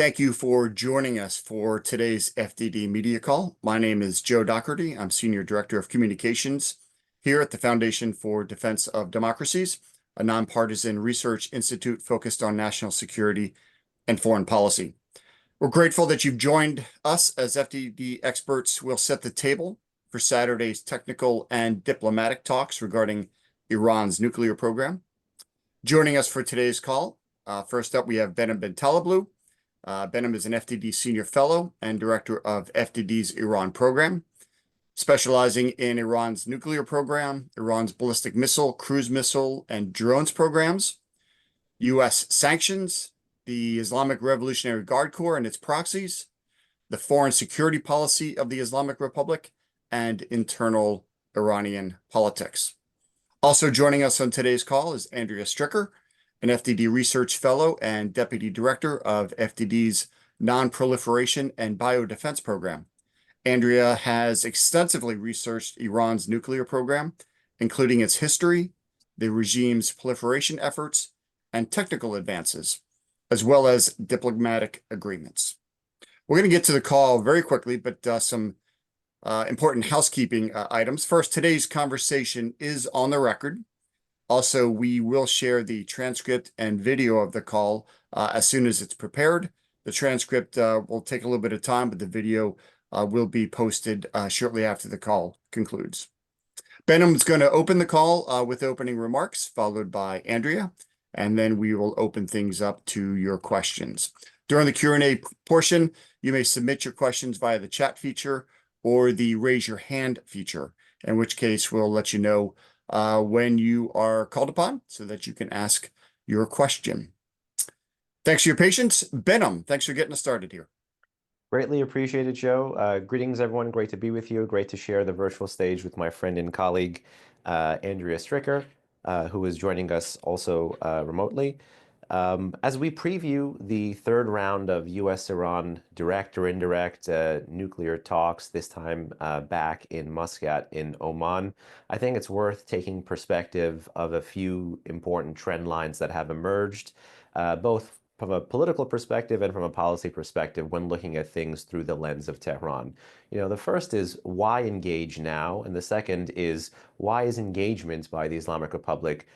Thank you for joining us for today's FDD media call. My name is Joe Doherty. I'm Senior Director of Communications here at the Foundation for Defense of Democracies, a nonpartisan research institute focused on national security and foreign policy. We're grateful that you've joined us as FDD experts. We'll set the table for Saturday's technical and diplomatic talks regarding Iran's nuclear program. Joining us for today's call, first up, we have Benham Ben Taleblu. Benham is an FDD Senior Fellow and Director of FDD's Iran program, specializing in Iran's nuclear program, Iran's ballistic missile, cruise missile, and drones programs, U.S. sanctions, the Islamic Revolutionary Guard Corps and its proxies, the foreign security policy of the Islamic Republic, and internal Iranian politics. Also joining us on today's call is Andrea Stricker, an FDD Research Fellow and Deputy Director of FDD's Non-Proliferation and Biodefense Program. Andrea has extensively researched Iran's nuclear program, including its history, the regime's proliferation efforts, and technical advances, as well as diplomatic agreements. We're going to get to the call very quickly, but some important housekeeping items. First, today's conversation is on the record. Also, we will share the transcript and video of the call as soon as it's prepared. The transcript will take a little bit of time, but the video will be posted shortly after the call concludes. Benham is going to open the call with opening remarks, followed by Andrea, and then we will open things up to your questions. During the Q&A portion, you may submit your questions via the chat feature or the raise your hand feature, in which case we'll let you know when you are called upon so that you can ask your question. Thanks for your patience. Benham, thanks for getting us started here. Greatly appreciated, Joe. Greetings, everyone. Great to be with you. Great to share the virtual stage with my friend and colleague, Andrea Stricker, who is joining us also remotely. As we preview the third round of U.S.-Iran direct or indirect nuclear talks, this time back in Muscat in Oman, I think it's worth taking perspective of a few important trend lines that have emerged, both from a political perspective and from a policy perspective when looking at things through the lens of Tehran. The first is why engage now? And the second is why is engagement by the Islamic Republic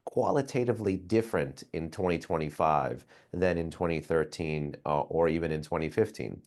qualitatively different in 2025 than in 2013 or even in 2015.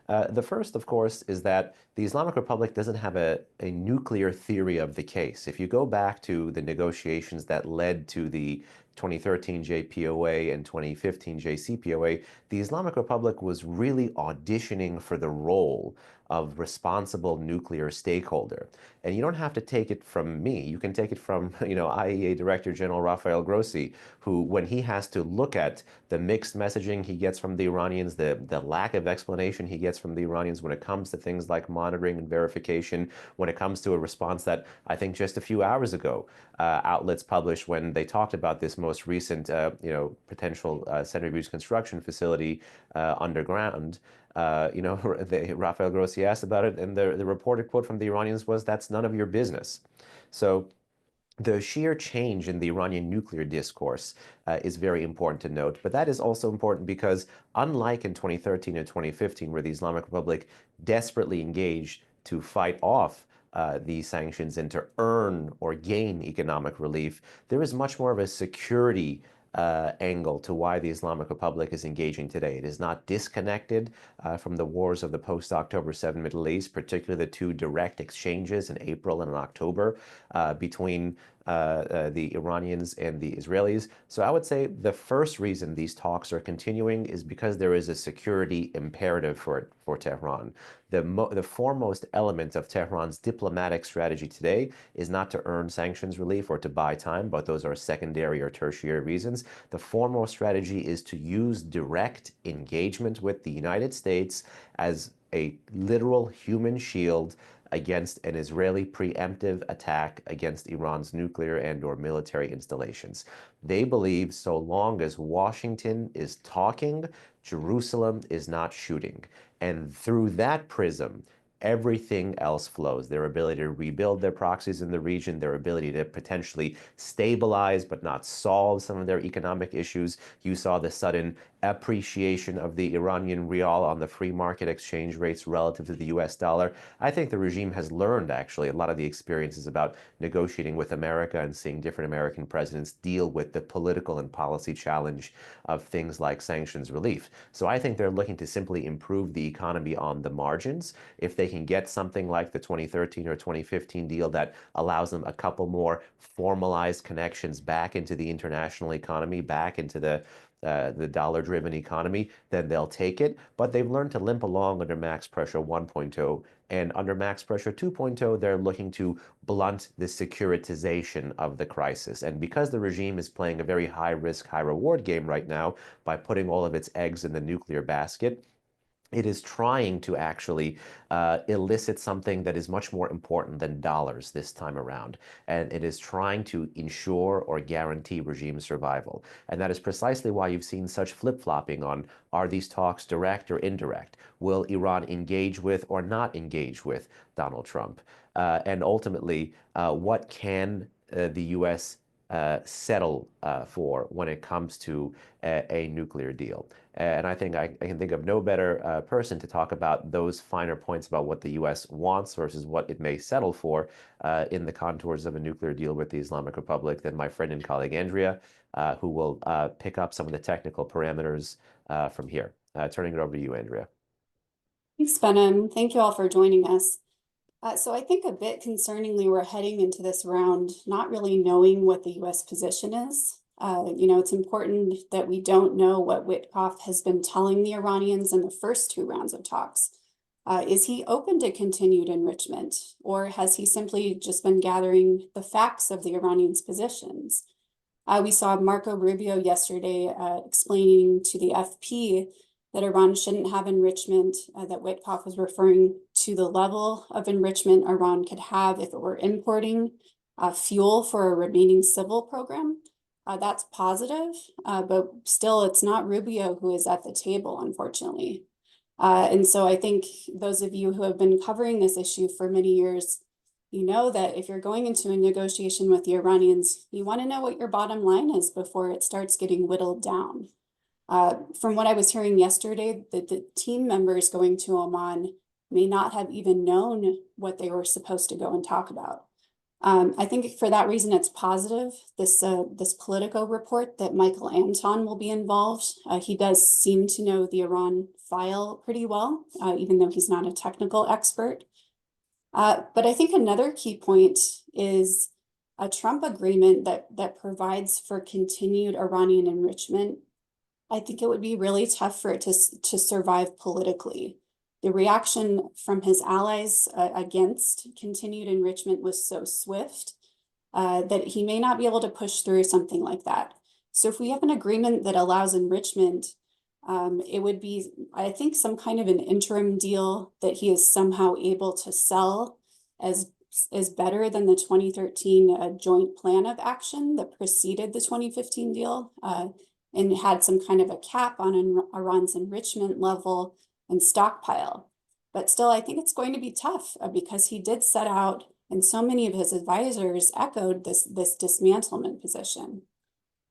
The first, of course, is that the Islamic Republic doesn't have a nuclear theory of the case. If you go back to the negotiations that led to the 2013 JPOA and 2015 JCPOA, the Islamic Republic was really auditioning for the role of responsible nuclear stakeholder. And you don't have to take it from me. You can take it from, IEA Director General Rafael Grossi, who, when he has to look at the mixed messaging he gets from the Iranians, the lack of explanation he gets from the Iranians when it comes to things like monitoring and verification, when it comes to a response that I think just a few hours ago, outlets published when they talked about this most recent, potential centrifuge construction facility underground. Rafael Grossi asked about it, and the reported quote from the Iranians was, "That's none of your business." So the sheer change in the Iranian nuclear discourse is very important to note, but that is also important because unlike in 2013 and 2015, where the Islamic Republic desperately engaged to fight off these sanctions and to earn or gain economic relief, there is much more of a security angle to why the Islamic Republic is engaging today. It is not disconnected from the wars of the post-October 7 Middle East, particularly the two direct exchanges in April and in October between the Iranians and the Israelis. So I would say the first reason these talks are continuing is because there is a security imperative for Tehran. The foremost element of Tehran's diplomatic strategy today is not to earn sanctions relief or to buy time, but those are secondary or tertiary reasons. The foremost strategy is to use direct engagement with the United States as a literal human shield against an Israeli preemptive attack against Iran's nuclear and or military installations. They believe so long as Washington is talking, Jerusalem is not shooting. And through that prism, everything else flows. Their ability to rebuild their proxies in the region, their ability to potentially stabilize but not solve some of their economic issues. You saw the sudden appreciation of the Iranian rial on the free market exchange rates relative to the US dollar. I think the regime has learned, actually, a lot of the experiences about negotiating with America and seeing different American presidents deal with the political and policy challenge of things like sanctions relief. So I think they're looking to simply improve the economy on the margins. If they can get something like the 2013 or 2015 deal that allows them a couple more formalized connections back into the international economy, back into the dollar-driven economy, then they'll take it. But they've learned to limp along under max pressure 1.0. And under max pressure 2.0, they're looking to blunt the securitization of the crisis. And because the regime is playing a very high-risk, high-reward game right now by putting all of its eggs in the nuclear basket, it is trying to actually elicit something that is much more important than dollars this time around. And it is trying to ensure or guarantee regime survival. And that is precisely why you've seen such flip-flopping on, are these talks direct or indirect? Will Iran engage with or not engage with Donald Trump? And ultimately, what can the U.S. Settle for when it comes to a nuclear deal? And I think I can think of no better person to talk about those finer points about what the U.S. wants versus what it may settle for in the contours of a nuclear deal with the Islamic Republic than my friend and colleague Andrea, who will pick up some of the technical parameters from here. Turning it over to you, Andrea. Thanks, Benham. Thank you all for joining us. So I think a bit concerningly, we're heading into this round not really knowing what the U.S. position is. It's important that we don't know what Witkoff has been telling the Iranians in the first two rounds of talks. Is he open to continued enrichment, or has he simply just been gathering the facts of the Iranians' positions? We saw Marco Rubio yesterday explaining to the FP that Iran shouldn't have enrichment, that Witkoff was referring to the level of enrichment Iran could have if it were importing fuel for a remaining civil program. That's positive, but still it's not Rubio who is at the table, unfortunately. And so I think those of you who have been covering this issue for many years, you know that if you're going into a negotiation with the Iranians, you want to know what your bottom line is before it starts getting whittled down. From what I was hearing yesterday, the team members going to Oman may not have even known what they were supposed to go and talk about. I think for that reason, it's positive, this Politico report that Michael Anton will be involved. He does seem to know the Iran file pretty well, even though he's not a technical expert. But I think another key point is a Trump agreement that provides for continued Iranian enrichment. I think it would be really tough for it to survive politically. The reaction from his allies against continued enrichment was so swift that he may not be able to push through something like that. So if we have an agreement that allows enrichment, it would be, I think, some kind of an interim deal that he is somehow able to sell as better than the 2013 joint plan of action that preceded the 2015 deal. And had some kind of a cap on Iran's enrichment level and stockpile. But still, I think it's going to be tough because he did set out, and so many of his advisors echoed this dismantlement position.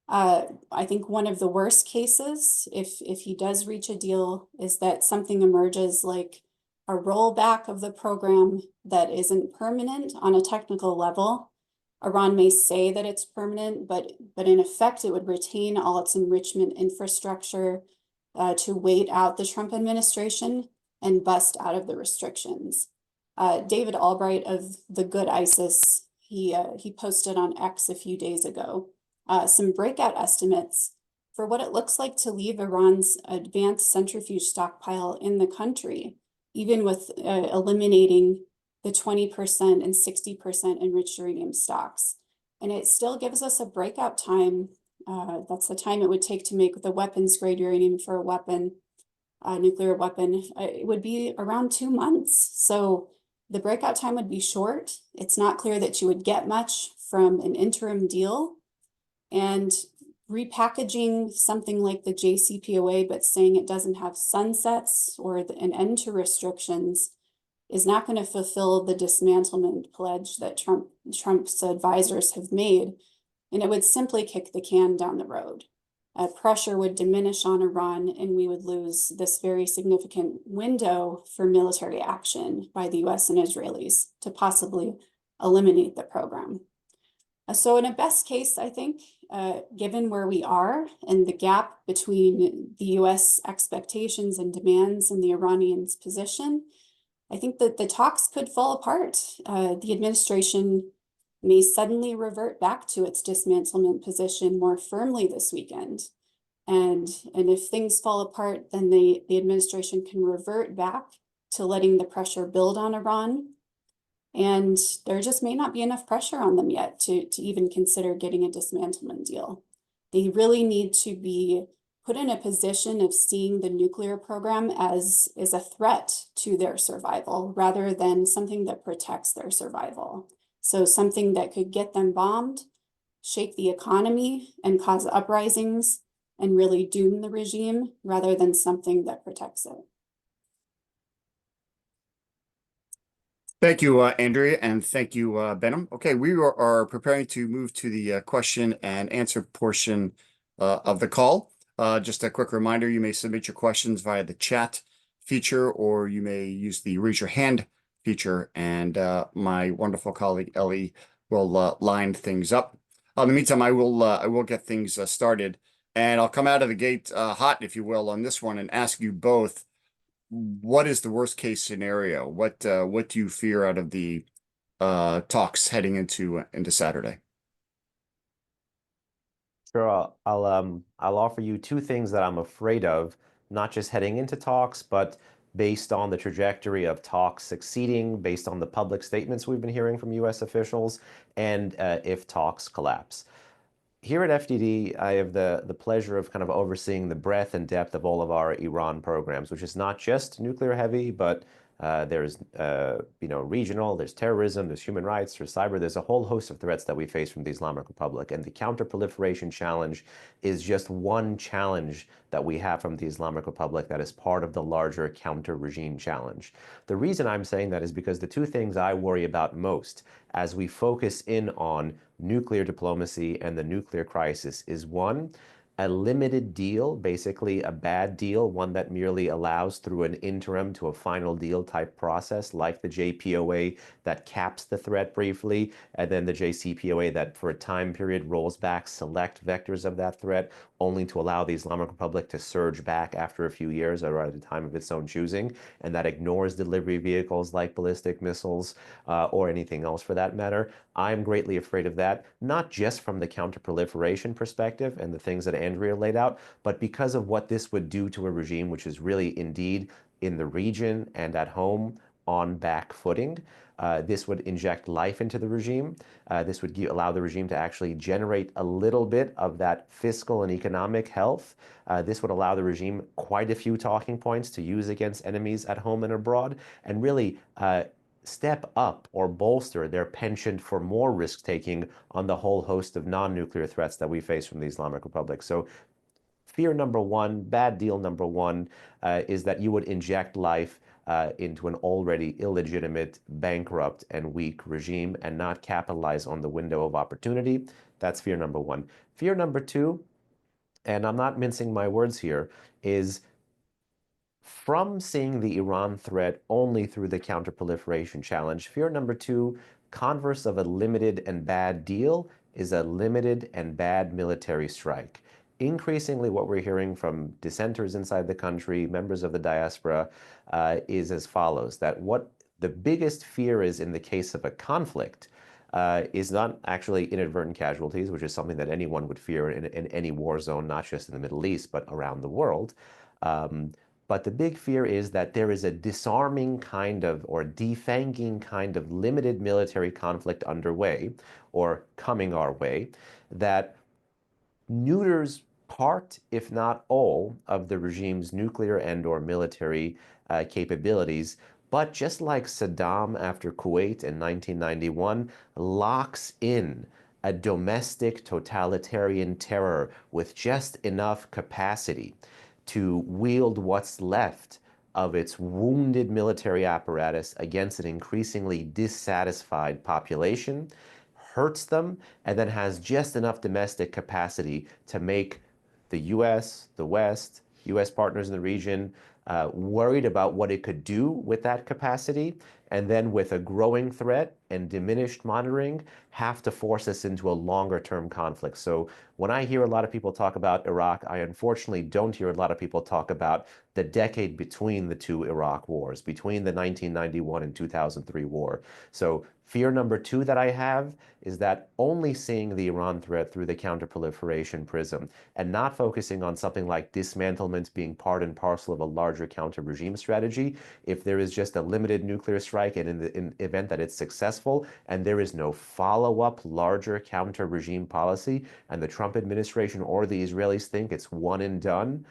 I think one of the worst cases, if he does reach a deal, is that something emerges like a rollback of the program that isn't permanent on a technical level. Iran may say that it's permanent, but in effect, it would retain all its enrichment infrastructure to wait out the Trump administration and bust out of the restrictions. David Albright of the Good ISIS, he posted on X a few days ago some breakout estimates for what it looks like to leave Iran's advanced centrifuge stockpile in the country, even with eliminating the 20% and 60% enriched uranium stocks. And it still gives us a breakout time. That's the time it would take to make the weapons grade uranium for a weapon, nuclear weapon. It would be around 2 months. So the breakout time would be short. It's not clear that you would get much from an interim deal. And repackaging something like the JCPOA, but saying it doesn't have sunsets or an end to restrictions, is not going to fulfill the dismantlement pledge that Trump's advisors have made, and it would simply kick the can down the road. Pressure would diminish on Iran, and we would lose this very significant window for military action by the US and Israelis to possibly eliminate the program. So in a best case, I think, given where we are and the gap between the US expectations and demands and the Iranians' position, I think that the talks could fall apart. The administration may suddenly revert back to its dismantlement position more firmly this weekend. And if things fall apart, then the administration can revert back to letting the pressure build on Iran. And there just may not be enough pressure on them yet to even consider getting a dismantlement deal. They really need to be put in a position of seeing the nuclear program as a threat to their survival rather than something that protects their survival. So something that could get them bombed, shake the economy, and cause uprisings, and really doom the regime rather than something that protects it. Thank you, Andrea, and thank you, Benham. Okay, we are preparing to move to the question and answer portion of the call. Just a quick reminder, you may submit your questions via the chat feature, or you may use the raise your hand feature, and my wonderful colleague Ellie will line things up. In the meantime, I will get things started, and I'll come out of the gate hot, if you will, on this one, and ask you both, what is the worst case scenario? What do you fear out of the talks heading into Saturday? Sure, I'll offer you two things that I'm afraid of, not just heading into talks, but based on the trajectory of talks succeeding, based on the public statements we've been hearing from US officials, and if talks collapse. Here at FDD, I have the pleasure of kind of overseeing the breadth and depth of all of our Iran programs, which is not just nuclear heavy, but there's regional, there's terrorism, there's human rights, there's cyber, there's a whole host of threats that we face from the Islamic Republic. And the counterproliferation challenge is just one challenge that we have from the Islamic Republic that is part of the larger counter-regime challenge. The reason I'm saying that is because the two things I worry about most as we focus in on nuclear diplomacy and the nuclear crisis is, one, a limited deal, basically a bad deal, one that merely allows through an interim to a final deal type process, like the JPOA that caps the threat briefly, and then the JCPOA that for a time period rolls back select vectors of that threat, only to allow the Islamic Republic to surge back after a few years or at a time of its own choosing, and that ignores delivery vehicles like ballistic missiles or anything else for that matter. I'm greatly afraid of that, not just from the counterproliferation perspective and the things that Andrea laid out, but because of what this would do to a regime which is really indeed in the region and at home on back footing. This would inject life into the regime. This would allow the regime to actually generate a little bit of that fiscal and economic health. This would allow the regime quite a few talking points to use against enemies at home and abroad, and really step up or bolster their penchant for more risk-taking on the whole host of non-nuclear threats that we face from the Islamic Republic. So fear number one, bad deal number one, is that you would inject life into an already illegitimate, bankrupt, and weak regime and not capitalize on the window of opportunity. That's fear number one. Fear number two, and I'm not mincing my words here, is from seeing the Iran threat only through the counterproliferation challenge, fear number two, converse of a limited and bad deal, is a limited and bad military strike. Increasingly, what we're hearing from dissenters inside the country, members of the diaspora, is as follows, that what the biggest fear is in the case of a conflict is not actually inadvertent casualties, which is something that anyone would fear in any war zone, not just in the Middle East, but around the world. But the big fear is that there is a disarming kind of, or defanging kind of limited military conflict underway, or coming our way, that neuters part, if not all, of the regime's nuclear and or military capabilities, but just like Saddam after Kuwait in 1991, locks in a domestic totalitarian terror with just enough capacity to wield what's left of its wounded military apparatus against an increasingly dissatisfied population, hurts them, and then has just enough domestic capacity to make the US, the West, US partners in the region worried about what it could do with that capacity, and then with a growing threat and diminished monitoring, have to force us into a longer term conflict. So when I hear a lot of people talk about Iraq, I unfortunately don't hear a lot of people talk about the decade between the two Iraq wars, between the 1991 and 2003 war. So fear number two that I have is that only seeing the Iran threat through the counterproliferation prism and not focusing on something like dismantlement being part and parcel of a larger counter-regime strategy, if there is just a limited nuclear strike and in the event that it's successful and there is no follow-up larger counter-regime policy and the Trump administration or the Israelis think it's one and done,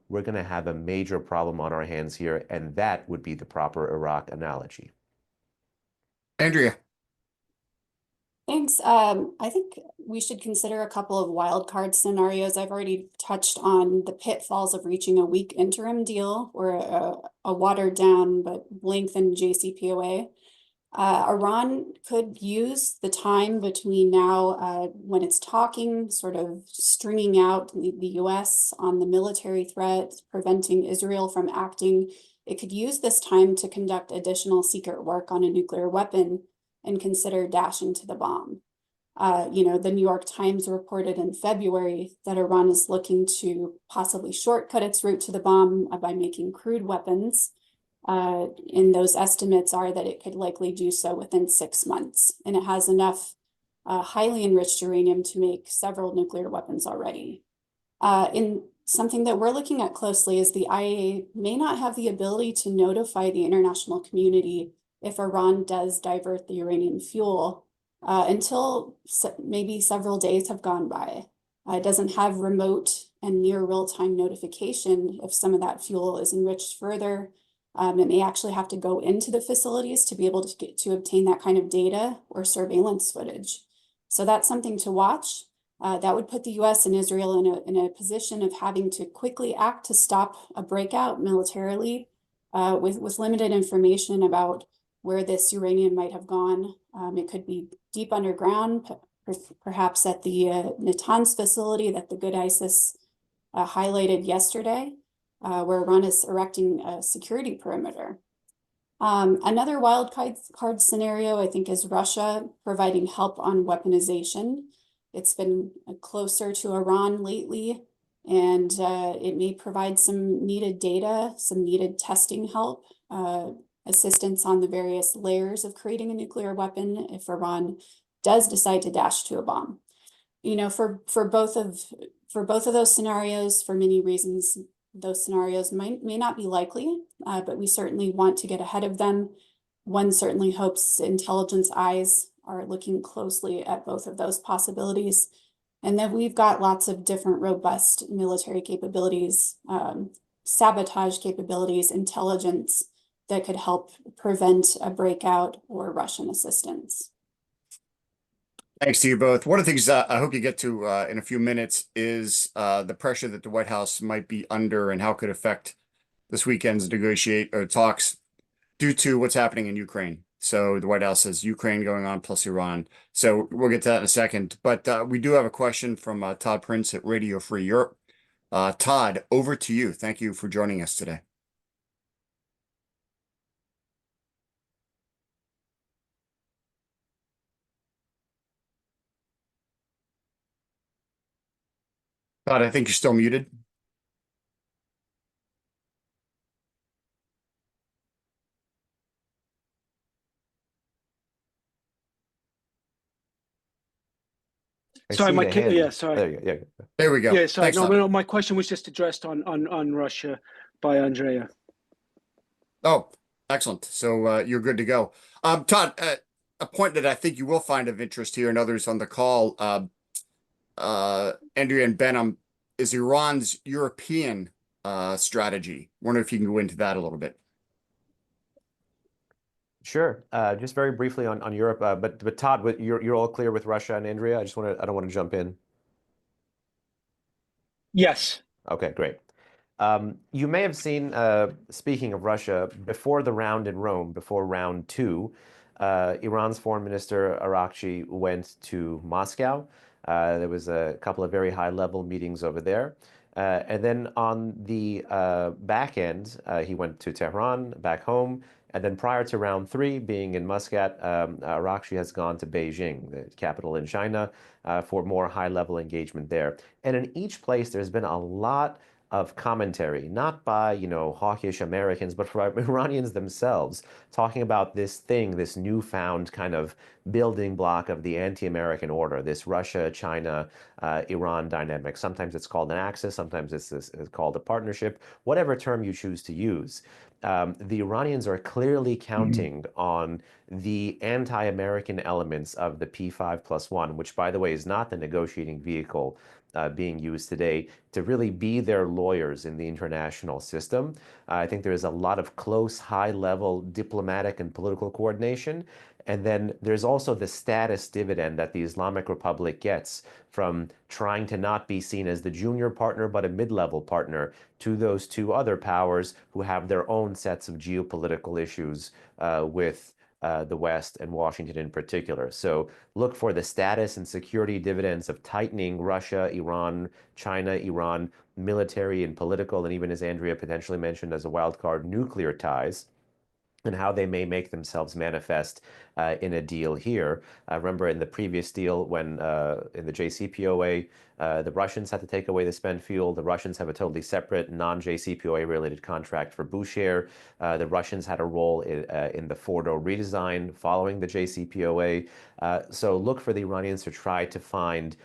we're going to have a major problem on our hands here, and that would be the proper Iraq analogy. Andrea. Thanks. I think we should consider a couple of wildcard scenarios. I've already touched on the pitfalls of reaching a weak interim deal or a watered down but lengthened JCPOA. Iran could use the time between now when it's talking, sort of stringing out the US on the military threat, preventing Israel from acting. It could use this time to conduct additional secret work on a nuclear weapon and consider dashing to the bomb. The New York Times reported in February that Iran is looking to possibly shortcut its route to the bomb by making crude weapons. And those estimates are that it could likely do so within 6 months. And it has enough highly enriched uranium to make several nuclear weapons already. In something that we're looking at closely is the IAEA may not have the ability to notify the international community if Iran does divert the uranium fuel until maybe several days have gone by. It doesn't have remote and near real-time notification if some of that fuel is enriched further. It may actually have to go into the facilities to be able to obtain that kind of data or surveillance footage. So that's something to watch. That would put the US and Israel in a position of having to quickly act to stop a breakout militarily with limited information about where this uranium might have gone. It could be deep underground, perhaps at the Natanz facility that the good ISIS highlighted yesterday, where Iran is erecting a security perimeter. Another wild card scenario, I think, is Russia providing help on weaponization. It's been closer to Iran lately, and it may provide some needed data, some needed testing help, assistance on the various layers of creating a nuclear weapon if Iran does decide to dash to a bomb. For both of those scenarios, for many reasons, those scenarios may not be likely, but we certainly want to get ahead of them. One certainly hopes intelligence eyes are looking closely at both of those possibilities. And then we've got lots of different robust military capabilities, sabotage capabilities, intelligence that could help prevent a breakout or Russian assistance. Thanks to you both. One of the things I hope you get to in a few minutes is the pressure that the White House might be under and how it could affect this weekend's talks due to what's happening in Ukraine. So the White House has Ukraine going on plus Iran. So we'll get to that in a second. But we do have a question from Todd Prince at Radio Free Europe. Todd, over to you. Thank you for joining us today. Todd, I think you're still muted. Sorry, sorry. There you go. There we go. Yeah, sorry. Thanks, No, my question was just addressed on Russia by Andrea. Oh, excellent. So you're good to go. Todd, a point that I think you will find of interest here and others on the call, Andrea and Benham, is Iran's European strategy. Wonder if you can go into that a little bit. Sure. Just very briefly on Europe, but Todd, you're all clear with Russia and Andrea. I don't want to jump in. Yes. Okay, great. You may have seen, speaking of Russia, before the round in Rome, before round two, Iran's foreign minister Arakchi went to Moscow. There was a couple of very high-level meetings over there. And then on the back end, he went to Tehran, back home. And then prior to round three, being in Muscat, Arakchi has gone to Beijing, the capital in China, for more high-level engagement there. And in each place, there's been a lot of commentary, not by, hawkish Americans, but from Iranians themselves, talking about this thing, this newfound kind of building block of the anti-American order, this Russia, China, Iran dynamic. Sometimes it's called an axis, sometimes it's called a partnership, whatever term you choose to use. The Iranians are clearly counting on the anti-American elements of the P5+1, which, by the way, is not the negotiating vehicle being used today, to really be their lawyers in the international system. I think there is a lot of close, high-level diplomatic and political coordination. And then there's also the status dividend that the Islamic Republic gets from trying to not be seen as the junior partner, but a mid-level partner to those two other powers who have their own sets of geopolitical issues with the West and Washington in particular. So look for the status and security dividends of tightening Russia, Iran, China, Iran, military and political, and even, as Andrea potentially mentioned, as a wild card, nuclear ties, and how they may make themselves manifest in a deal here. Remember in the previous deal when in the JCPOA, the Russians had to take away the spent fuel. The Russians have a totally separate non-JCPOA related contract for Bushehr. The Russians had a role in the Fordo redesign following the JCPOA. So look for the Iranians to try to find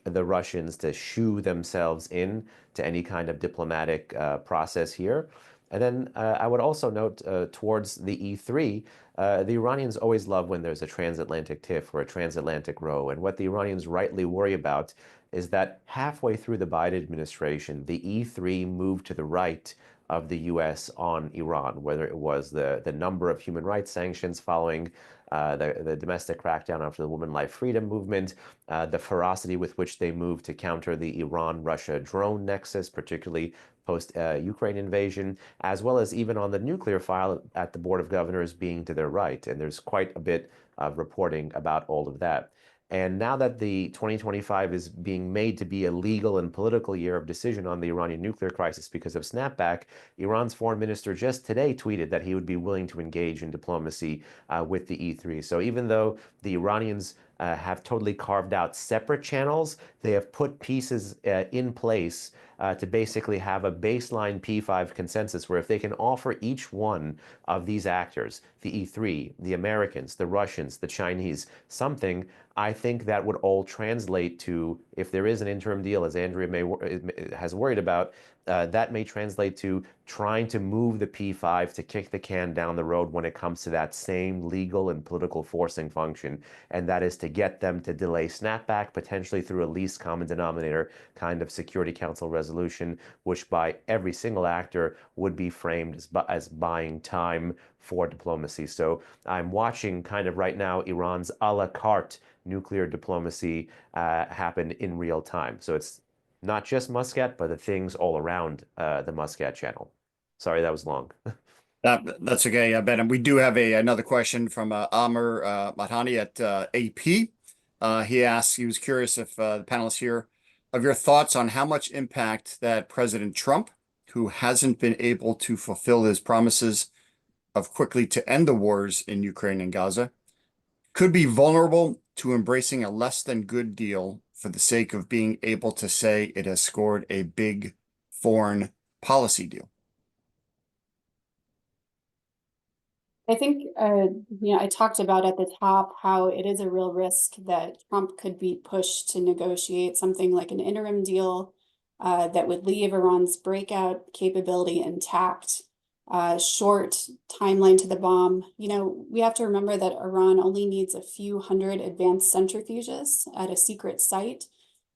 the Russians to shoe themselves in to any kind of diplomatic process here. And then I would also note towards the E3, the Iranians always love when there's a transatlantic tiff or a transatlantic row. And what the Iranians rightly worry about is that halfway through the Biden administration, the E3 moved to the right of the U.S. on Iran, whether it was the number of human rights sanctions following the domestic crackdown after the Women Life Freedom movement, the ferocity with which they moved to counter the Iran-Russia drone nexus, particularly post-Ukraine invasion, as well as even on the nuclear file at the Board of Governors being to their right. And there's quite a bit of reporting about all of that. And now that the 2025 is being made to be a legal and political year of decision on the Iranian nuclear crisis because of Snapback, Iran's foreign minister just today tweeted that he would be willing to engage in diplomacy with the E3. So even though the Iranians have totally carved out separate channels, they have put pieces in place to basically have a baseline P5 consensus where if they can offer each one of these actors, the E3, the Americans, the Russians, the Chinese, something, I think that would all translate to, if there is an interim deal, as Andrea has worried about, that may translate to trying to move the P5 to kick the can down the road when it comes to that same legal and political forcing function. And that is to get them to delay Snapback, potentially through a least common denominator kind of Security Council resolution, which by every single actor would be framed as buying time for diplomacy. So I'm watching kind of right now Iran's a la carte nuclear diplomacy happen in real time. So it's not just Muscat, but the things all around the Muscat channel. Sorry, that was long. That's okay, Ben. And we do have another question from Amr Mathani at AP. He was curious if the panelists here, of your thoughts on how much impact that President Trump, who hasn't been able to fulfill his promises of quickly to end the wars in Ukraine and Gaza, could be vulnerable to embracing a less than good deal for the sake of being able to say it has scored a big foreign policy deal. I think, I talked about at the top how it is a real risk that Trump could be pushed to negotiate something like an interim deal that would leave Iran's breakout capability intact. Short timeline to the bomb. We have to remember that Iran only needs a few hundred advanced centrifuges at a secret site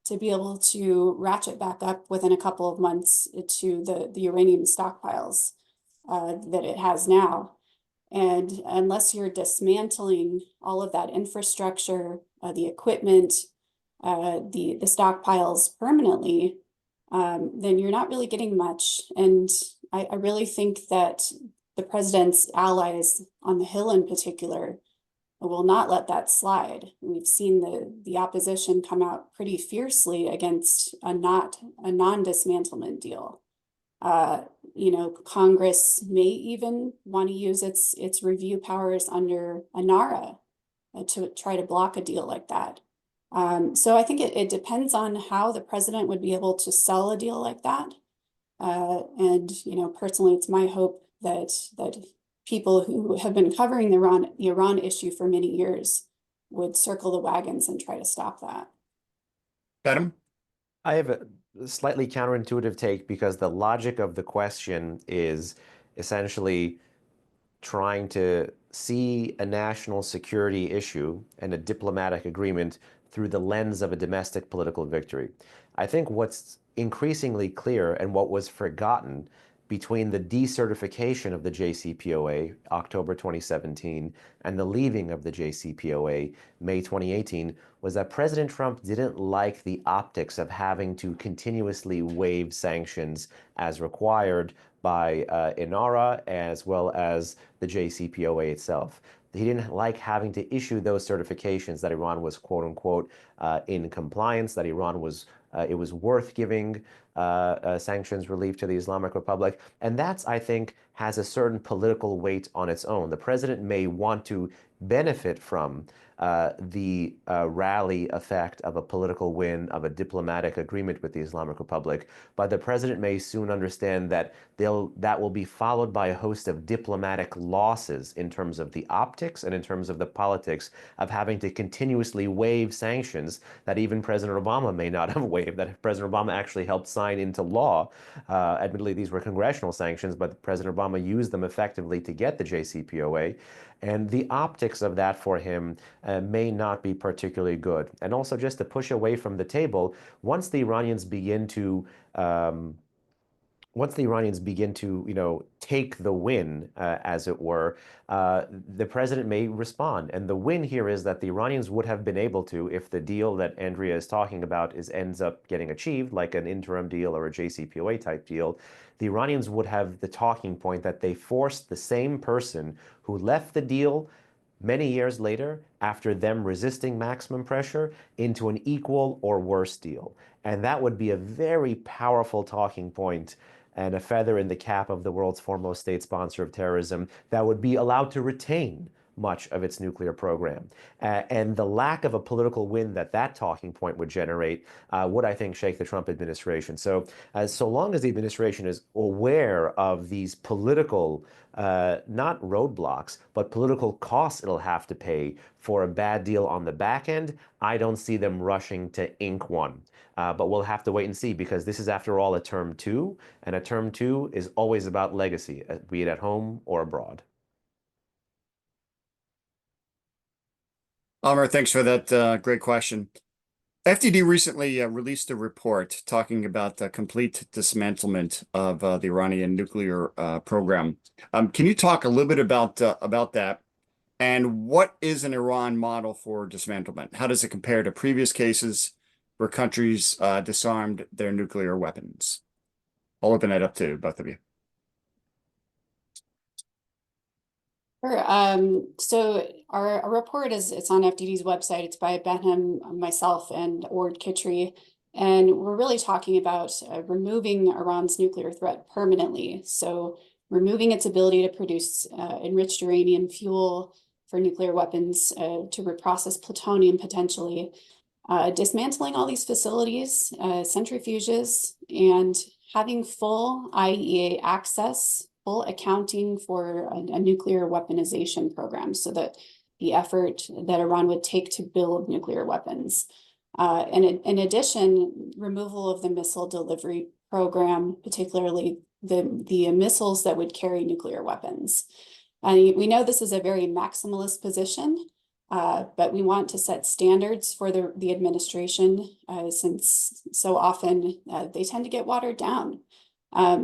to be able to ratchet back up within a couple of months to the uranium stockpiles that it has now. And unless you're dismantling all of that infrastructure, the equipment, the stockpiles permanently, then you're not really getting much. And I really think that the president's allies on the Hill in particular will not let that slide. We've seen the opposition come out pretty fiercely against a non-dismantlement deal. You know, Congress may even want to use its review powers under ANARA to try to block a deal like that. So I think it depends on how the president would be able to sell a deal like that. And, you know, personally, it's my hope that people who have been covering the Iran issue for many years would circle the wagons and try to stop that. Benham? I have a slightly counterintuitive take because the logic of the question is essentially trying to see a national security issue and a diplomatic agreement through the lens of a domestic political victory. I think what's increasingly clear and what was forgotten between the decertification of the JCPOA, October 2017, and the leaving of the JCPOA, May 2018, was that President Trump didn't like the optics of having to continuously waive sanctions as required by INARA as well as the JCPOA itself. He didn't like having to issue those certifications that Iran was, quote unquote, in compliance, that Iran was, it was worth giving sanctions relief to the Islamic Republic. And that's, I think, has a certain political weight on its own. The president may want to benefit from the rally effect of a political win, of a diplomatic agreement with the Islamic Republic, but the president may soon understand that that will be followed by a host of diplomatic losses in terms of the optics and in terms of the politics of having to continuously waive sanctions that even President Obama may not have waived, that President Obama actually helped sign into law. Admittedly, these were congressional sanctions, but President Obama used them effectively to get the JCPOA. And the optics of that for him may not be particularly good. And also, just to push away from the table, once the Iranians begin to you know, take the win, as it were, the president may respond. And the win here is that the Iranians would have been able to, if the deal that Andrea is talking about ends up getting achieved, like an interim deal or a JCPOA type deal, the Iranians would have the talking point that they forced the same person who left the deal many years later, after them resisting maximum pressure, into an equal or worse deal. And that would be a very powerful talking point and a feather in the cap of the world's foremost state sponsor of terrorism that would be allowed to retain much of its nuclear program. And the lack of a political win that talking point would generate would, I think, shake the Trump administration. So long as the administration is aware of these political, not roadblocks, but political costs it'll have to pay for a bad deal on the back end, I don't see them rushing to ink one. But we'll have to wait and see, because this is, after all, a term two, and a term two is always about legacy, be it at home or abroad. Amr, thanks for that great question. FDD recently released a report talking about the complete dismantlement of the Iranian nuclear program. Can you talk a little bit about that? And what is an Iran model for dismantlement? How does it compare to previous cases where countries disarmed their nuclear weapons? I'll open that up to both of you. Sure. So our report it's on FDD's website. It's by Behnam, myself, and Ord Kitri. And we're really talking about removing Iran's nuclear threat permanently. So removing its ability to produce enriched uranium fuel for nuclear weapons, to reprocess plutonium potentially, dismantling all these facilities, centrifuges, and having full IAEA access, full accounting for a nuclear weaponization program, so that the effort that Iran would take to build nuclear weapons. And in addition, removal of the missile delivery program, particularly the missiles that would carry nuclear weapons. And we know this is a very maximalist position, but we want to set standards for the administration, since so often they tend to get watered down.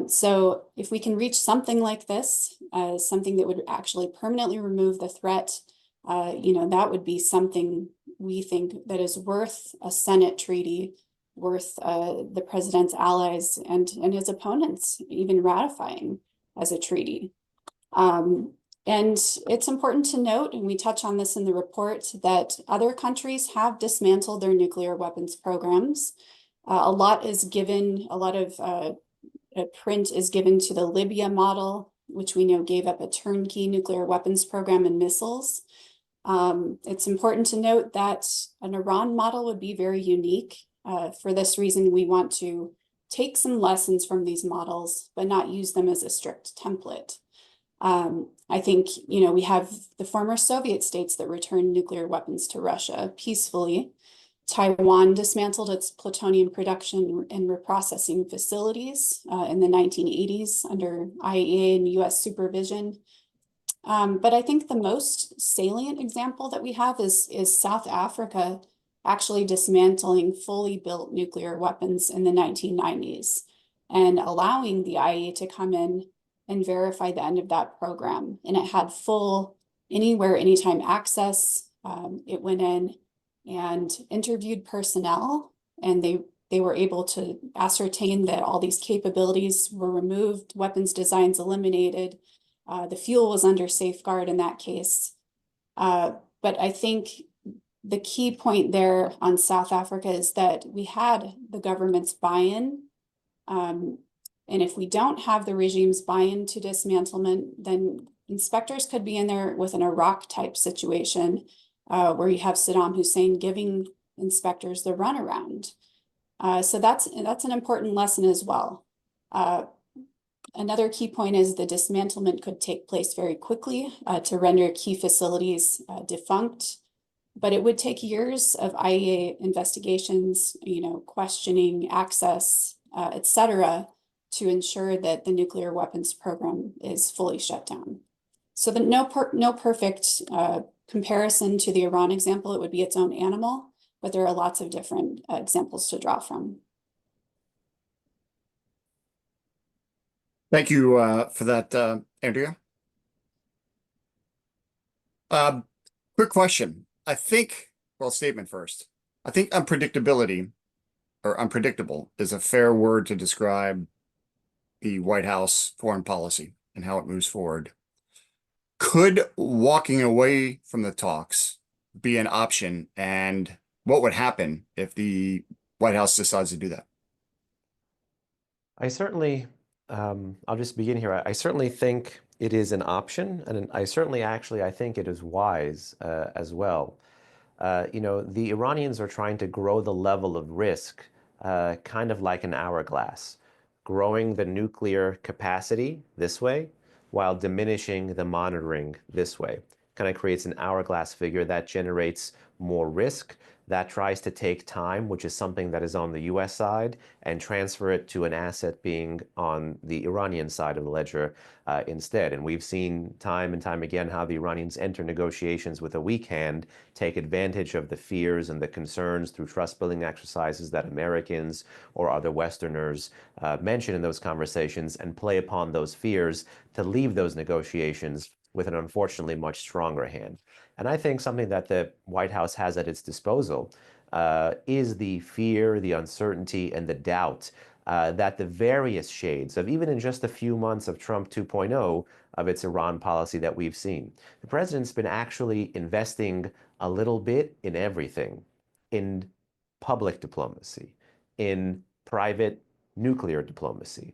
So if we can reach something like this, something that would actually permanently remove the threat, that would be something we think that is worth a Senate treaty worth the president's allies and his opponents even ratifying as a treaty. And it's important to note, and we touch on this in the report, that other countries have dismantled their nuclear weapons programs. A lot of print is given to the Libya model, which we know gave up a turnkey nuclear weapons program and missiles. It's important to note that an Iran model would be very unique. For this reason, we want to take some lessons from these models, but not use them as a strict template. I think, we have the former Soviet states that returned nuclear weapons to Russia peacefully. Taiwan dismantled its plutonium production and reprocessing facilities in the 1980s under IAEA and US supervision. But I think the most salient example that we have is South Africa actually dismantling fully built nuclear weapons in the 1990s and allowing the IAEA to come in and verify the end of that program. And it had full anywhere, anytime access. It went in and interviewed personnel, and they were able to ascertain that all these capabilities were removed, weapons designs eliminated. The fuel was under safeguard in that case. But I think the key point there on South Africa is that we had the government's buy-in. And if we don't have the regime's buy-in to dismantlement, then inspectors could be in there with an Iraq type situation where you have Saddam Hussein giving inspectors the runaround. So that's an important lesson as well. Another key point is the dismantlement could take place very quickly to render key facilities defunct, but it would take years of IAEA investigations, questioning, access, et cetera, to ensure that the nuclear weapons program is fully shut down. So no perfect comparison to the Iran example. It would be its own animal, but there are lots of different examples to draw from. Thank you for that, Andrea. Quick question. Statement first. I think unpredictability or unpredictable is a fair word to describe the White House foreign policy and how it moves forward. Could walking away from the talks be an option, and what would happen if the White House decides to do that? I certainly, I'll just begin here. I certainly think it is an option, and I think it is wise as well. The Iranians are trying to grow the level of risk kind of like an hourglass, growing the nuclear capacity this way while diminishing the monitoring this way. Kind of creates an hourglass figure that generates more risk, that tries to take time, which is something that is on the US side, and transfer it to an asset being on the Iranian side of the ledger instead. And we've seen time and time again how the Iranians enter negotiations with a weak hand, take advantage of the fears and the concerns through trust-building exercises that Americans or other Westerners mention in those conversations, and play upon those fears to leave those negotiations with an unfortunately much stronger hand. And I think something that the White House has at its disposal is the fear, the uncertainty, and the doubt that the various shades of, even in just a few months of Trump 2.0, of its Iran policy that we've seen. The president's been actually investing a little bit in everything, in public diplomacy, in private nuclear diplomacy,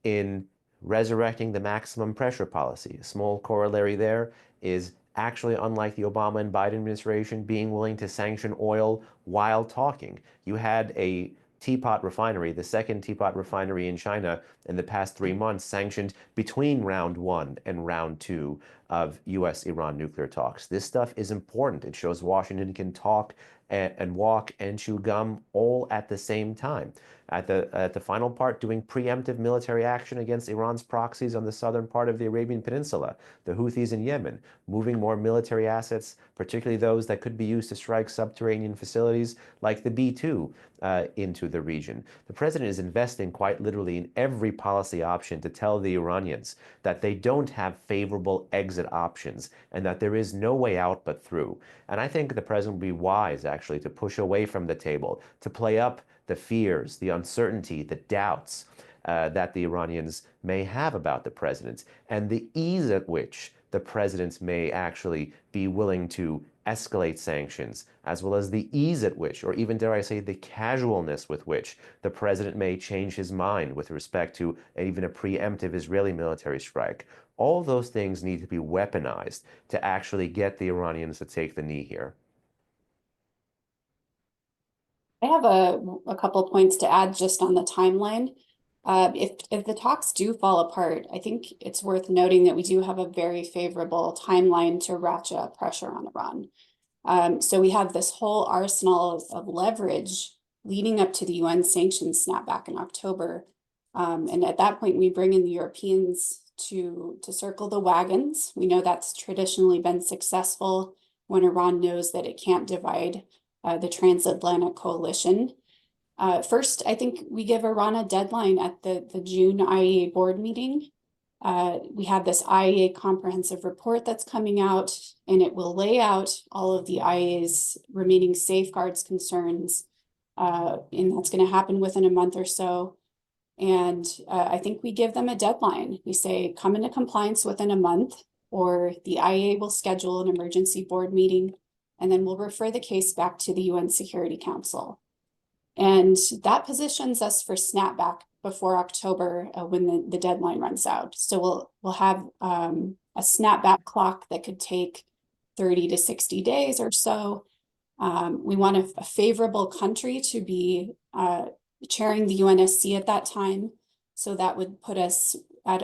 in resurrecting the maximum pressure policy. A small corollary there is actually, unlike the Obama and Biden administration, being willing to sanction oil while talking. You had a teapot refinery, the second teapot refinery in China in the past 3 months, sanctioned between round 1 and round 2 of US-Iran nuclear talks. This stuff is important. It shows Washington can talk and walk and chew gum all at the same time. At the final part, doing preemptive military action against Iran's proxies on the southern part of the Arabian Peninsula, the Houthis in Yemen, moving more military assets, particularly those that could be used to strike subterranean facilities like the B-2 into the region. The president is investing quite literally in every policy option to tell the Iranians that they don't have favorable exit options and that there is no way out but through. And I think the president would be wise, actually, to push away from the table, to play up the fears, the uncertainty, the doubts that the Iranians may have about the president, and the ease at which the president may actually be willing to escalate sanctions, as well as the ease at which, or even dare I say, the casualness with which the president may change his mind with respect to even a preemptive Israeli military strike. All those things need to be weaponized to actually get the Iranians to take the knee here. I have a couple points to add just on the timeline. If the talks do fall apart, I think it's worth noting that we do have a very favorable timeline to ratchet up pressure on Iran. So we have this whole arsenal of leverage leading up to the UN sanctions snapback in October. And at that point, we bring in the Europeans to circle the wagons. We know that's traditionally been successful when Iran knows that it can't divide the transatlantic coalition. First, I think we give Iran a deadline at the June IAEA board meeting. We have this IAEA comprehensive report that's coming out, and it will lay out all of the IAEA's remaining safeguards concerns, and that's going to happen within a month or so. And I think we give them a deadline. We say, come into compliance within a month, or the IAEA will schedule an emergency board meeting, and then we'll refer the case back to the UN Security Council. And that positions us for snapback before October when the deadline runs out. So we'll have a snapback clock that could take 30 to 60 days or so. We want a favorable country to be chairing the UNSC at that time. So that would put us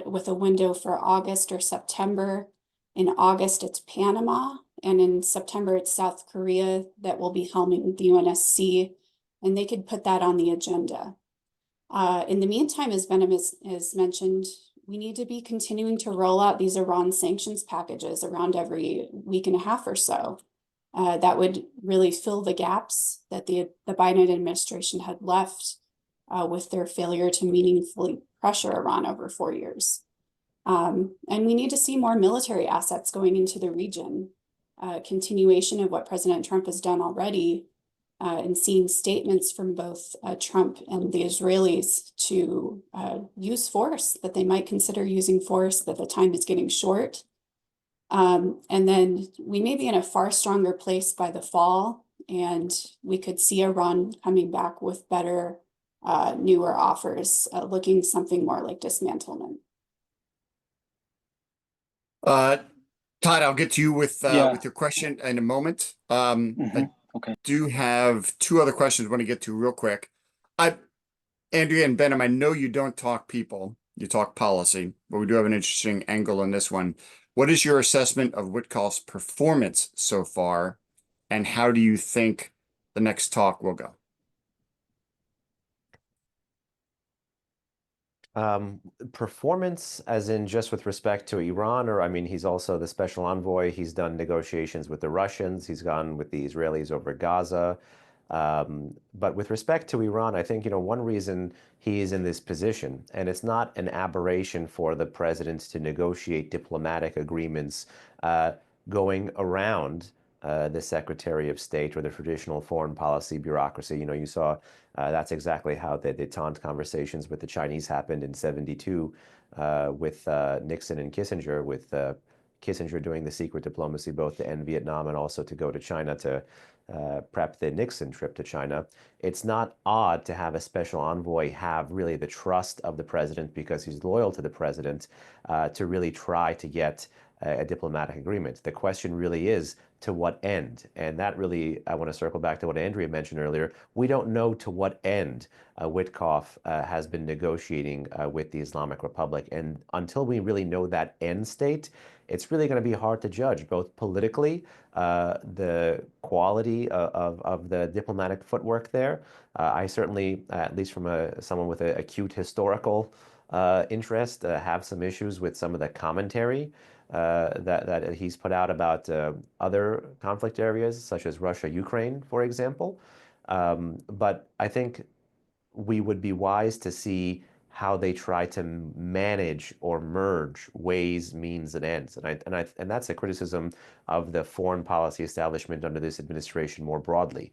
with a window for August or September. In August, it's Panama. And in September, it's South Korea that will be helming the UNSC. And they could put that on the agenda. In the meantime, as Benham has mentioned, we need to be continuing to roll out these Iran sanctions packages around every week and a half or so. That would really fill the gaps that the Biden administration had left with their failure to meaningfully pressure Iran over 4 years. And we need to see more military assets going into the region. Continuation of what President Trump has done already, and seeing statements from both Trump and the Israelis to use force, that they might consider using force, that the time is getting short. And then we may be in a far stronger place by the fall, and we could see Iran coming back with better, newer offers, looking something more like dismantlement. Todd, I'll get to you with your question in a moment. I do have two other questions I want to get to real quick. Andrea and Benham, I know you don't talk people, you talk policy, but we do have an interesting angle in this one. What is your assessment of Witkoff's performance so far, and how do you think the next talk will go? Performance as in just with respect to Iran, or I mean, he's also the special envoy. He's done negotiations with the Russians. He's gone with the Israelis over Gaza. But with respect to Iran, I think, one reason he is in this position, and it's not an aberration for the president to negotiate diplomatic agreements going around the Secretary of State or the traditional foreign policy bureaucracy. You saw that's exactly how the détente conversations with the Chinese happened in '72 with Nixon and Kissinger, with Kissinger doing the secret diplomacy both to end Vietnam and also to go to China to prep the Nixon trip to China. It's not odd to have a special envoy have really the trust of the president, because he's loyal to the president, to really try to get a diplomatic agreement. The question really is, to what end? And that really, I want to circle back to what Andrea mentioned earlier. We don't know to what end Witkoff has been negotiating with the Islamic Republic. And until we really know that end state, it's really going to be hard to judge, both politically, the quality of the diplomatic footwork there. I certainly, at least from someone with an acute historical interest, have some issues with some of the commentary that he's put out about other conflict areas, such as Russia, Ukraine, for example. But I think we would be wise to see how they try to manage or merge ways, means, and ends. And that's a criticism of the foreign policy establishment under this administration more broadly.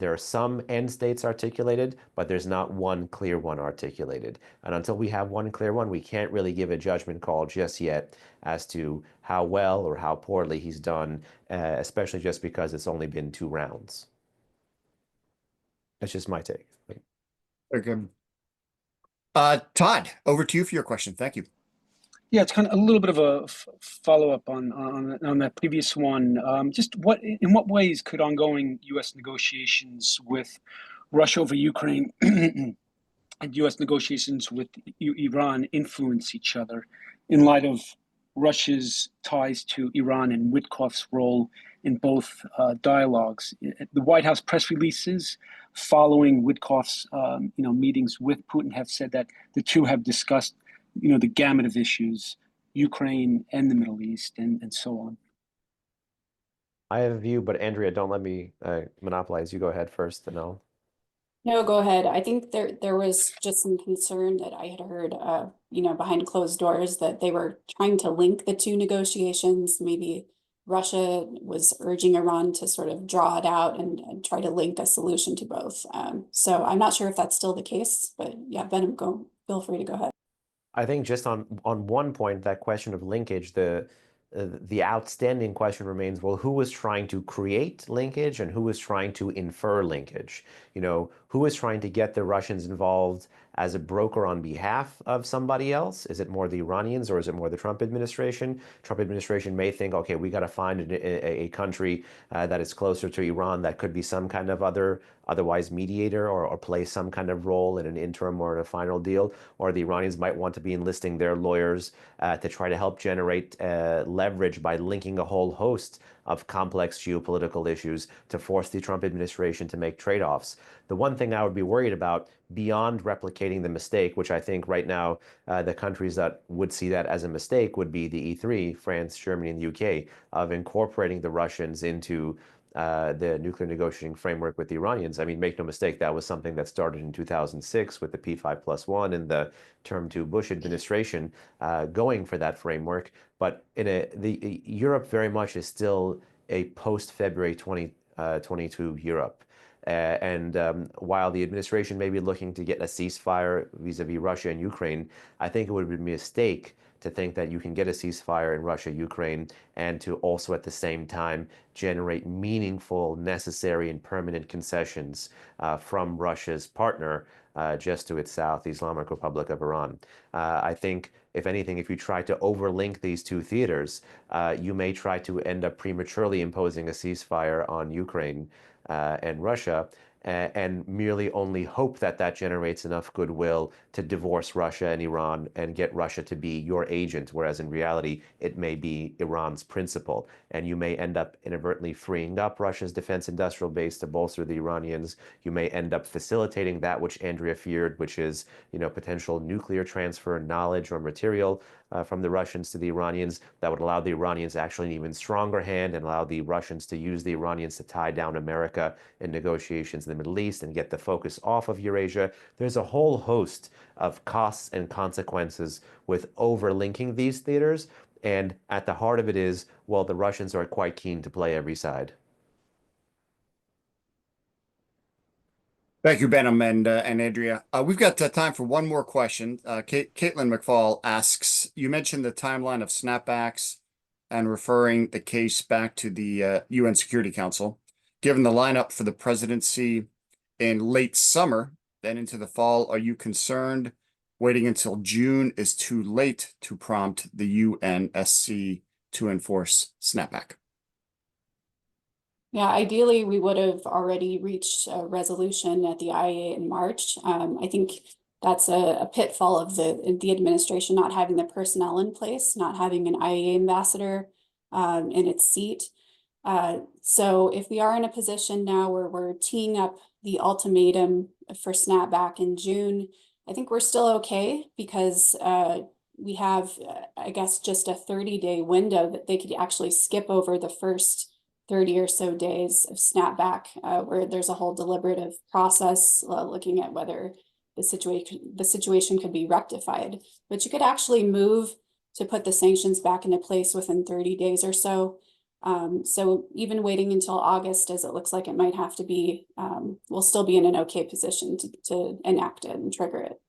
There are some end states articulated, but there's not one clear one articulated. And until we have one clear one, we can't really give a judgment call just yet as to how well or how poorly he's done, especially just because it's only been 2 rounds. That's just my take. Very good. Todd, over to you for your question. Thank you. Yeah, it's kind of a little bit of a follow-up on that previous one. Just in what ways could ongoing U.S. negotiations with Russia over Ukraine and U.S. negotiations with Iran influence each other in light of Russia's ties to Iran and Witkoff's role in both dialogues? The White House press releases following Witkoff's meetings with Putin have said that the two have discussed the gamut of issues, Ukraine and the Middle East and so on. I have a view, but Andrea, don't let me monopolize. You go ahead first, and I'll. No, go ahead. I think there was just some concern that I had heard, behind closed doors, that they were trying to link the two negotiations. Maybe Russia was urging Iran to sort of draw it out and try to link a solution to both. So I'm not sure if that's still the case, but yeah, Benham, feel free to go ahead. I think just on one point, that question of linkage, the outstanding question remains, well, who was trying to create linkage and who was trying to infer linkage? Who was trying to get the Russians involved as a broker on behalf of somebody else? Is it more the Iranians or is it more the Trump administration? Trump administration may think, okay, we got to find a country that is closer to Iran that could be some kind of otherwise mediator or play some kind of role in an interim or in a final deal. Or the Iranians might want to be enlisting their lawyers to try to help generate leverage by linking a whole host of complex geopolitical issues to force the Trump administration to make trade-offs. The one thing I would be worried about, beyond replicating the mistake, which I think right now the countries that would see that as a mistake would be the E3, France, Germany, and the UK, of incorporating the Russians into the nuclear negotiating framework with the Iranians. I mean, make no mistake, that was something that started in 2006 with the P5+1 and the Term 2 Bush administration going for that framework. But Europe very much is still a post-February 2022 Europe. While the administration may be looking to get a ceasefire vis-a-vis Russia and Ukraine, I think it would be a mistake to think that you can get a ceasefire in Russia, Ukraine, and to also at the same time generate meaningful, necessary, and permanent concessions from Russia's partner just to its south, the Islamic Republic of Iran. I think, if anything, if you try to overlink these two theaters, you may try to end up prematurely imposing a ceasefire on Ukraine and Russia, and merely only hope that that generates enough goodwill to divorce Russia and Iran and get Russia to be your agent, whereas in reality, it may be Iran's principal. And you may end up inadvertently freeing up Russia's defense industrial base to bolster the Iranians. You may end up facilitating that which Andrea feared, which is, potential nuclear transfer, knowledge or material from the Russians to the Iranians that would allow the Iranians actually an even stronger hand and allow the Russians to use the Iranians to tie down America in negotiations in the Middle East and get the focus off of Eurasia. There's a whole host of costs and consequences with overlinking these theaters. And at the heart of it is, well, the Russians are quite keen to play every side. Thank you, Benham and Andrea. We've got time for one more question. Caitlin McFall asks, you mentioned the timeline of snapbacks and referring the case back to the UN Security Council. Given the lineup for the presidency in late summer, then into the fall, are you concerned waiting until June is too late to prompt the UNSC to enforce snapback? Yeah, ideally, we would have already reached a resolution at the IAEA in March. I think that's a pitfall of the administration not having the personnel in place, not having an IAEA ambassador in its seat. So if we are in a position now where we're teeing up the ultimatum for snapback in June, I think we're still okay because we have, I guess, just a 30-day window that they could actually skip over the first 30 or so days of snapback, where there's a whole deliberative process looking at whether the situation could be rectified. But you could actually move to put the sanctions back into place within 30 days or so. So even waiting until August, as it looks like it might have to be, we'll still be in an okay position to enact it and trigger it.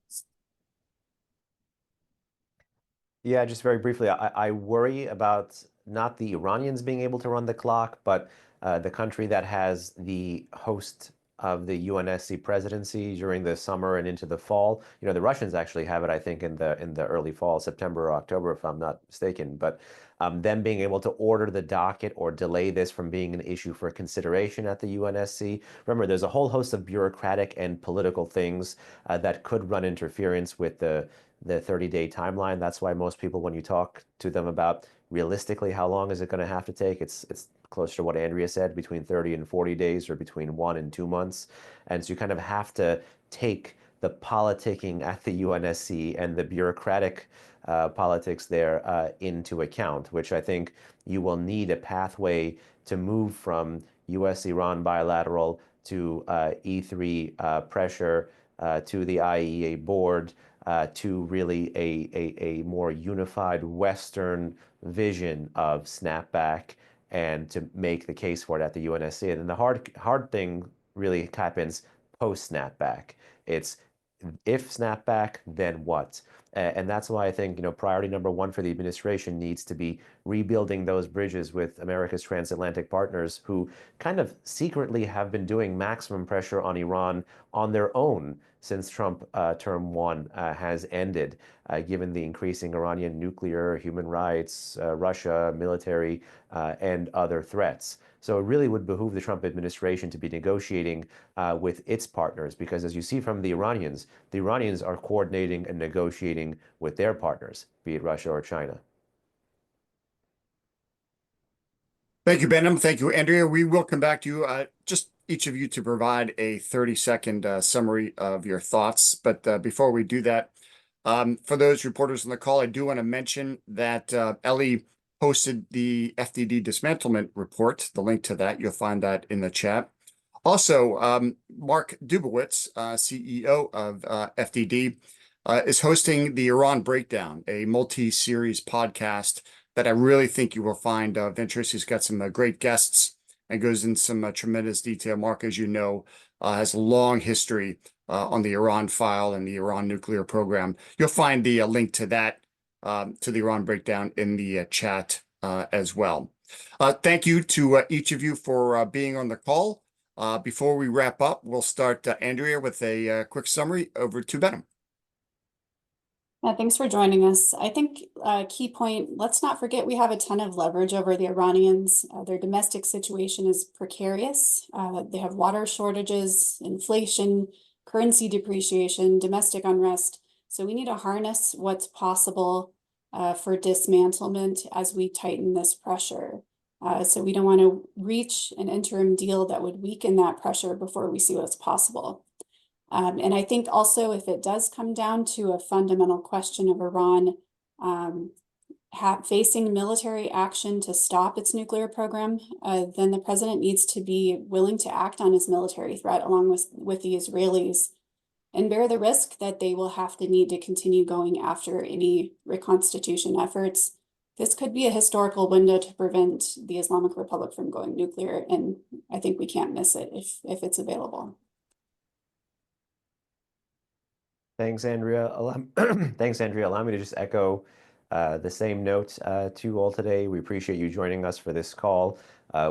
Yeah, just very briefly, I worry about not the Iranians being able to run the clock, but the country that has the host of the UNSC presidency during the summer and into the fall. You know, the Russians actually have it, I think, in the early fall, September or October, if I'm not mistaken. But them being able to order the docket or delay this from being an issue for consideration at the UNSC. Remember, there's a whole host of bureaucratic and political things that could run interference with the 30-day timeline. That's why most people, when you talk to them about realistically how long is it going to have to take, it's closer to what Andrea said, between 30 and 40 days or between 1 and 2 months. And so you kind of have to take the politicking at the UNSC and the bureaucratic politics there into account, which I think you will need a pathway to move from US-Iran bilateral to E3 pressure to the IAEA board, to really a more unified Western vision of Snapback, and to make the case for it at the UNSC. And then the hard thing really happens post Snapback. It's if Snapback, then what? And that's why I think, you know, priority number one for the administration needs to be rebuilding those bridges with America's transatlantic partners, who kind of secretly have been doing maximum pressure on Iran on their own since Trump term one has ended, given the increasing Iranian nuclear, human rights, Russia, military, and other threats. So it really would behoove the Trump administration to be negotiating with its partners, because as you see from the Iranians are coordinating and negotiating with their partners, be it Russia or China. Thank you, Benham. Thank you, Andrea. We will come back to you, just each of you, to provide a 30-second summary of your thoughts. But before we do that, for those reporters on the call, I do want to mention that Ellie posted the FDD dismantlement report. The link to that, you'll find that in the chat. Also, Mark Dubowitz, CEO of FDD, is hosting the Iran Breakdown, a multi-series podcast that I really think you will find of interest. He's got some great guests and goes in some tremendous detail. Mark, as you know, has a long history on the Iran file and the Iran nuclear program. You'll find the link to that, to the Iran Breakdown, in the chat as well. Thank you to each of you for being on the call. Before we wrap up, we'll start, Andrea, with a quick summary. Over to Benham. Yeah, thanks for joining us. I think a key point, let's not forget we have a ton of leverage over the Iranians. Their domestic situation is precarious. They have water shortages, inflation, currency depreciation, domestic unrest. So we need to harness what's possible for dismantlement as we tighten this pressure. So we don't want to reach an interim deal that would weaken that pressure before we see what's possible. And I think also, if it does come down to a fundamental question of Iran facing military action to stop its nuclear program, then the president needs to be willing to act on his military threat along with the Israelis, and bear the risk that they will have to need to continue going after any reconstitution efforts. This could be a historical window to prevent the Islamic Republic from going nuclear, and I think we can't miss it if it's available. Thanks, Andrea. Thanks, Andrea. Allow me to just echo the same note to you all today. We appreciate you joining us for this call.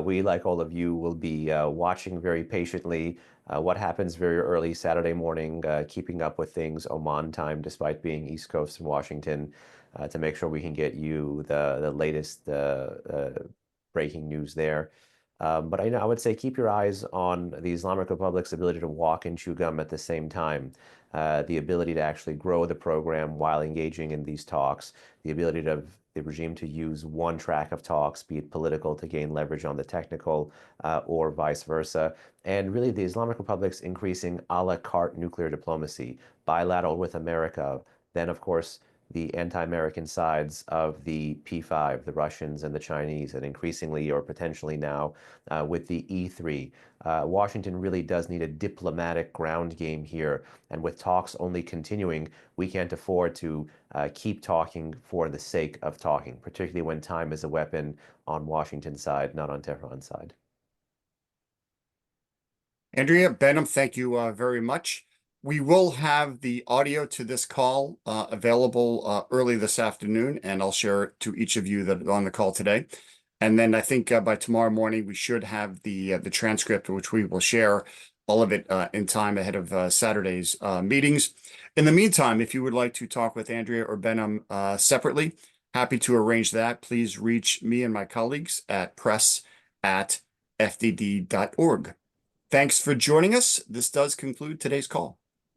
We, like all of you, will be watching very patiently what happens very early Saturday morning, keeping up with things Oman time, despite being East Coast in Washington, to make sure we can get you the latest breaking news there. But I would say keep your eyes on the Islamic Republic's ability to walk and chew gum at the same time. The ability to actually grow the program while engaging in these talks, the ability of the regime to use one track of talks, be it political, to gain leverage on the technical, or vice versa. And really the Islamic Republic's increasing a la carte nuclear diplomacy, bilateral with America, then of course the anti-American sides of the P5, the Russians and the Chinese, and increasingly or potentially now with the E3. Washington really does need a diplomatic ground game here. And with talks only continuing, we can't afford to keep talking for the sake of talking, particularly when time is a weapon on Washington's side, not on Tehran's side. Andrea, Benham, thank you very much. We will have the audio to this call available early this afternoon, and I'll share it to each of you that are on the call today. And then I think by tomorrow morning, we should have the transcript, which we will share all of it in time ahead of Saturday's meetings. In the meantime, if you would like to talk with Andrea or Benham separately, happy to arrange that. Please reach me and my colleagues at press@fdd.org. Thanks for joining us. This does conclude today's call.